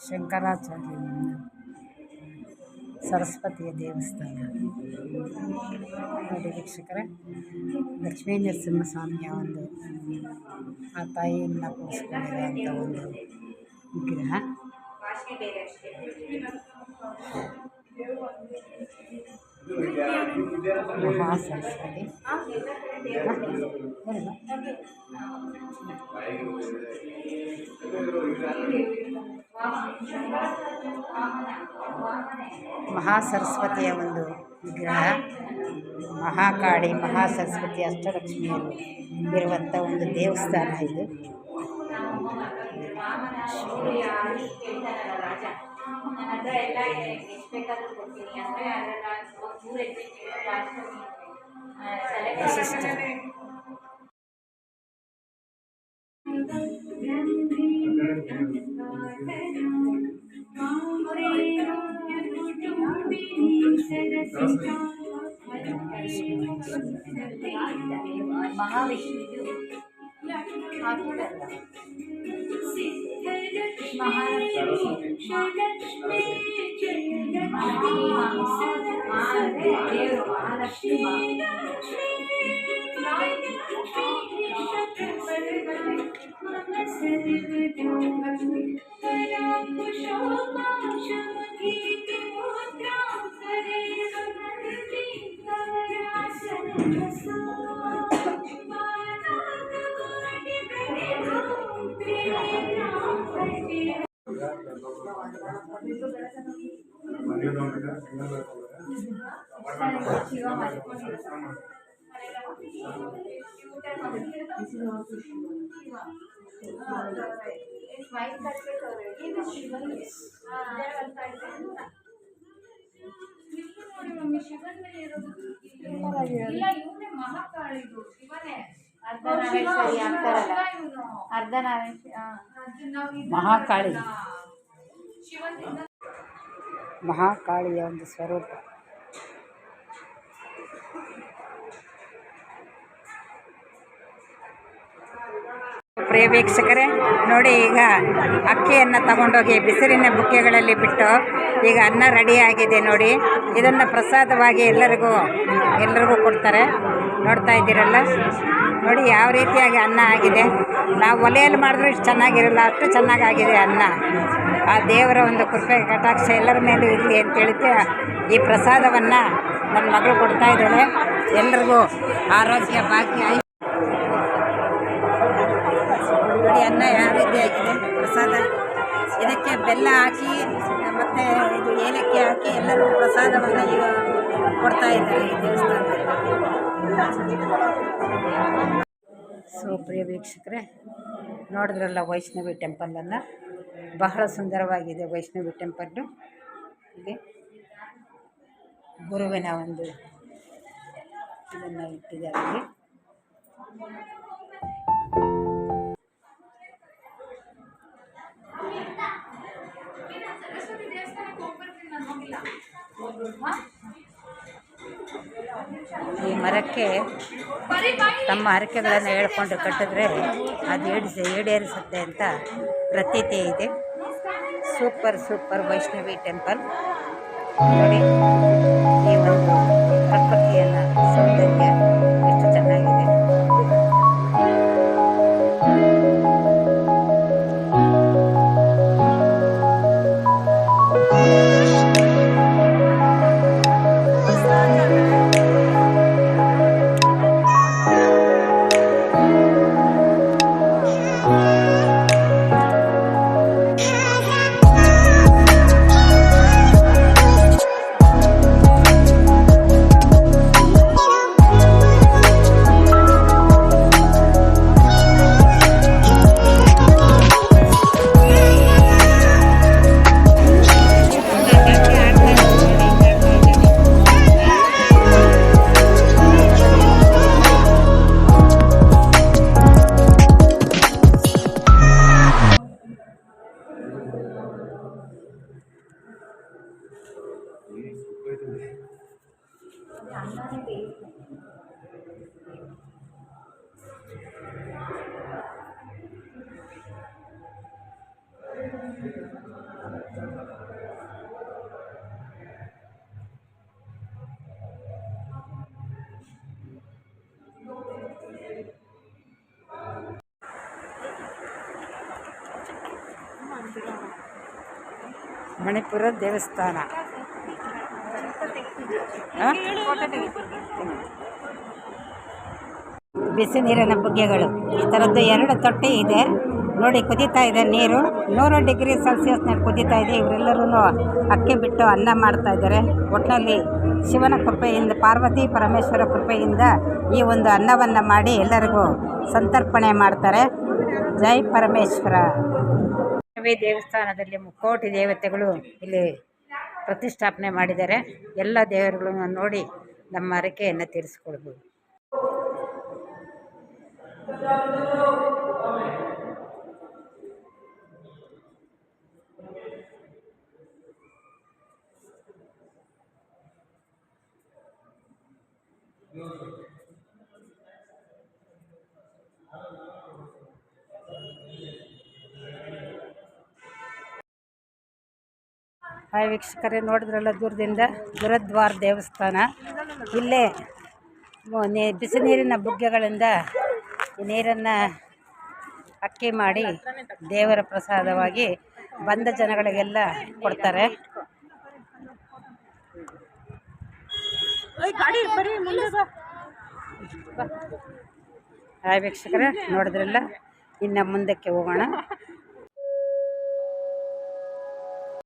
ಶಂಕರಾಚಾರ್ಯ ಸರಸ್ವತಿಯ ದೇವಸ್ಥಾನ ನೋಡಿ ವೀಕ್ಷಕರೇ. ಲಕ್ಷ್ಮೀ ನರಸಿಂಹಸ್ವಾಮಿಯ ಒಂದು ಆ ತಾಯಿಯನ್ನು ಕೂರಿಸ್ಕೊಂಡಿರುವಂಥ ಒಂದು ವಿಗ್ರಹ. ಮಹಾಸರಸ್ವತಿ ಮಹಾಸರಸ್ವತಿಯ ಒಂದು ವಿಗ್ರಹ. ಮಹಾಕಾಳಿ ಮಹಾಸರಸ್ವತಿ ಅಷ್ಟಲಕ್ಷ್ಮಿಯರು ಇರುವಂಥ ಒಂದು ದೇವಸ್ಥಾನ ಇದು. ಮಹಾವಿಷ್ಣು ಮಹಾಕಾಳಿ ಮಹಾಕಾಳಿಯ ಒಂದು ಸ್ವರೂಪ. ಪ್ರಿಯ ವೀಕ್ಷಕರೇ ನೋಡಿ, ಈಗ ಅಕ್ಕಿಯನ್ನು ತಗೊಂಡೋಗಿ ಬಿಸಿಲಿನ ಬುಕ್ಕೆಗಳಲ್ಲಿ ಬಿಟ್ಟು ಈಗ ಅನ್ನ ರೆಡಿಯಾಗಿದೆ ನೋಡಿ. ಇದನ್ನು ಪ್ರಸಾದವಾಗಿ ಎಲ್ಲರಿಗೂ ಕೊಡ್ತಾರೆ. ನೋಡ್ತಾ ಇದ್ದೀರಲ್ಲ ನೋಡಿ ಯಾವ ರೀತಿಯಾಗಿ ಅನ್ನ ಆಗಿದೆ. ನಾವು ಒಲೆಯಲ್ಲಿ ಮಾಡಿದ್ರೂ ಇಷ್ಟು ಚೆನ್ನಾಗಿರಲ್ಲ, ಅಷ್ಟು ಚೆನ್ನಾಗಾಗಿದೆ ಅನ್ನ. ಆ ದೇವರ ಒಂದು ಕೃಪೆ ಕಟಾಕ್ಷ ಎಲ್ಲರ ಮೇಲೂ ಇರಲಿ ಅಂತೇಳಿದ್ರೆ ಈ ಪ್ರಸಾದವನ್ನು ನನ್ನ ಮಗಳು ಕೊಡ್ತಾ ಇದ್ದಾಳೆ. ಎಲ್ರಿಗೂ ಆರೋಗ್ಯ ಭಾಗ್ಯ. ನೋಡಿ ಅನ್ನ ಯಾವ ರೀತಿಯಾಗಿದೆ ಪ್ರಸಾದ. ಇದಕ್ಕೆ ಬೆಲ್ಲ ಹಾಕಿ ಮತ್ತು ಇದು ಏಲಕ್ಕಿ ಹಾಕಿ ಎಲ್ಲರೂ ಪ್ರಸಾದವನ್ನು ಈಗ ಕೊಡ್ತಾ ಇದ್ದಾರೆ ಈ ದೇವಸ್ಥಾನದಲ್ಲಿ. ಸೊ ಪ್ರಿಯ ವೀಕ್ಷಕರೇ, ನೋಡಿದ್ರಲ್ಲ ವೈಷ್ಣವಿ ಟೆಂಪಲನ್ನು. ಬಹಳ ಸುಂದರವಾಗಿದೆ ವೈಷ್ಣವಿ ಟೆಂಪಲ್ಲು. ಇಲ್ಲಿ ಗುರುವಿನ ಒಂದು ಇದನ್ನು ಇಟ್ಟಿದ್ದಾರೆ ಇಲ್ಲಿ. ಈ ಮರಕ್ಕೆ ತಮ್ಮ ಹರಕೆಗಳನ್ನು ಹೇಳ್ಕೊಂಡು ಕಟ್ಟಿದ್ರೆ ಅದು ಈಡೇರಿಸುತ್ತೆ ಅಂತ ಪ್ರತೀತಿ ಇದೆ. ಸೂಪರ್ ವೈಷ್ಣವಿ ಟೆಂಪಲ್ ನೋಡಿ. ಈ ಒಂದು ಪ್ರಕೃತಿಯನ್ನು ಸೌಂದರ್ಯ ಎಷ್ಟು ಚೆನ್ನಾಗಿದೆ. ಮಣಿಪುರ ದೇವಸ್ಥಾನ. ಬಿಸಿ ನೀರಿನ ಬುಗ್ಗೆಗಳು ಈ ಥರದ್ದು 2 ತೊಟ್ಟಿ ಇದೆ ನೋಡಿ. ಕುದೀತಾ ಇದೆ ನೀರು, 100 ಡಿಗ್ರಿ ಸೆಲ್ಸಿಯಸ್ನಲ್ಲಿ ಕುದೀತಾ ಇದೆ. ಇವರೆಲ್ಲರೂ ಅಕ್ಕಿ ಬಿಟ್ಟು ಅನ್ನ ಮಾಡ್ತಾ ಇದ್ದಾರೆ. ಒಟ್ಟಿನಲ್ಲಿ ಶಿವನ ಕೃಪೆಯಿಂದ, ಪಾರ್ವತಿ ಪರಮೇಶ್ವರ ಕೃಪೆಯಿಂದ ಈ ಒಂದು ಅನ್ನವನ್ನು ಮಾಡಿ ಎಲ್ಲರಿಗೂ ಸಂತರ್ಪಣೆ ಮಾಡ್ತಾರೆ. ಜೈ ಪರಮೇಶ್ವರ. ದೇವಸ್ಥಾನದಲ್ಲಿ 3 ದೇವತೆಗಳು ಇಲ್ಲಿ ಪ್ರತಿಷ್ಠಾಪನೆ ಮಾಡಿದ್ದಾರೆ. ಎಲ್ಲ ದೇವರುಗಳನ್ನು ನೋಡಿ ನಮ್ಮ ಹರಕೆಯನ್ನು ತೀರಿಸ್ಕೊಳ್ಬೋದು. ಹಾಯ್ ವೀಕ್ಷಕರೇ, ನೋಡಿದ್ರಲ್ಲ ದೂರದಿಂದ ಗುರುದ್ವಾರ ದೇವಸ್ಥಾನ. ಇಲ್ಲೇ ಬಿಸಿ ನೀರಿನ ಬುಗ್ಗೆಗಳಿಂದ ಈ ನೀರನ್ನು ಅಕ್ಕಿ ಮಾಡಿ ದೇವರ ಪ್ರಸಾದವಾಗಿ ಬಂದ ಜನಗಳಿಗೆಲ್ಲ ಕೊಡ್ತಾರೆ. ಹಾಯ್ ವೀಕ್ಷಕರೇ, ನೋಡಿದ್ರಲ್ಲ, ಇನ್ನು ಮುಂದಕ್ಕೆ ಹೋಗೋಣ.